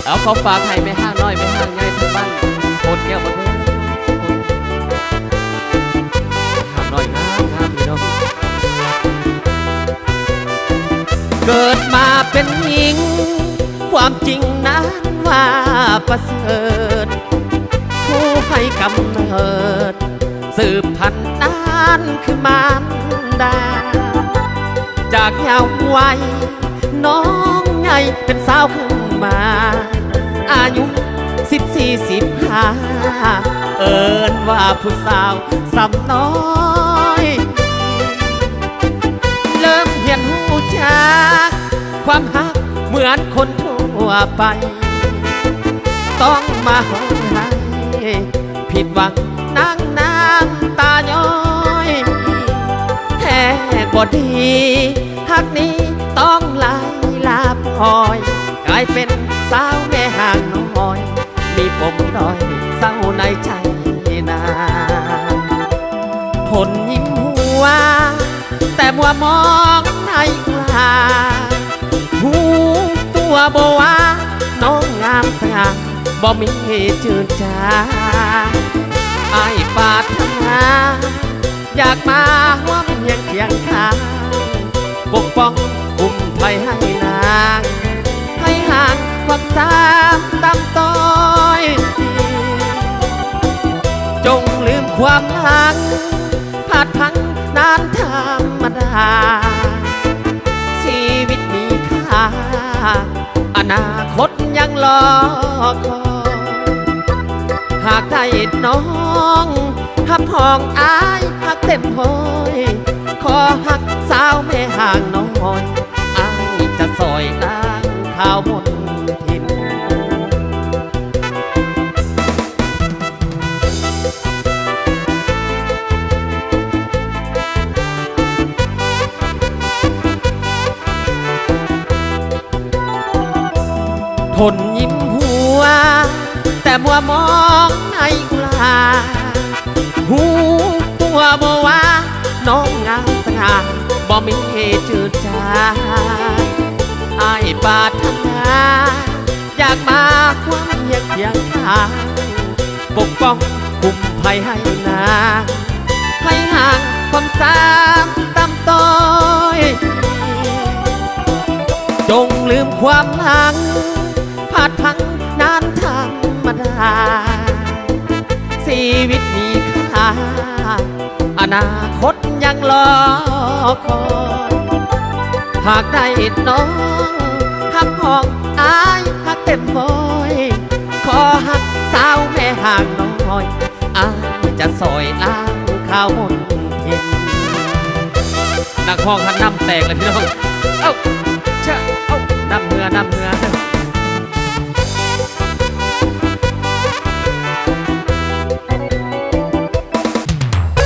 เอาเขาฝากให้ไม่ห้างน้อยไม่ห้างใหญ่ทั้งบ้านโคตรแก้วมาเพื่อนห้างน้อยงามงามพี่น้องเกิดมาเป็นหญิงความจริงนั้นว่าประเสริฐผู้ให้กำเนิดสืบพันธุ์นั้นคือมารดาจากยาววัยน้องใหญ่เป็นสาวขึ้นมาอายุ14-15เอิ้นว่าผู้สาวสำน้อยเริ่มเห็นหูจากความหักเหมือนคนทั่วไปต้องมาห้องไห้ผิดหวังนั่งน้ำตาย้อยแท้ก็ดีหักนี้ต้องลาพลอยกลายเป็นสาวแม่ห่างน้อยมีปมด้อยเศร้าในใจนาทนยิ้มหัวแต่มัวมองในกลาหูตัวบ่ว่าน้องงามสง่าบ่มีจืดจางไอ้ปาดทำงานอยากมาร่วมเคียงข้างปกป้องคุ้มภัยให้นางให้ห่างความสามตำต้อยจงลืมความหลังผาดพังนานธรรมดาชีวิตมีค่าอนาคตยังรอคอยหากได้น้องหับห้องอายหักเต็มห้อยขอหักสาวแม่ห่างน้อยอายจะซอยนางข้าวมนทินทนยิ้มหัวแต่มัวมองในกุลาหูตัวบ่ว่าน้องงามสง่าบ่มีจืดจางไอ้ปาดทำงานอยากมาความเคียงข้างปกป้องคุ้มภัยให้นางให้ห่างความสามตำต้อยจงลืมความหลังผาดพังนานธรรมดาชีวิตมีค่าอนาคตยังรอคอยหากได้น้องหักห้องอายหักเต็มห้อยขอหักสาวแม่ห่างน้อยอายจะซอยล้างข้าวมนทินนักห้องหันน้ำแตกเลยพี่น้องเอ้าเช่าเอ้าน้ำเหือ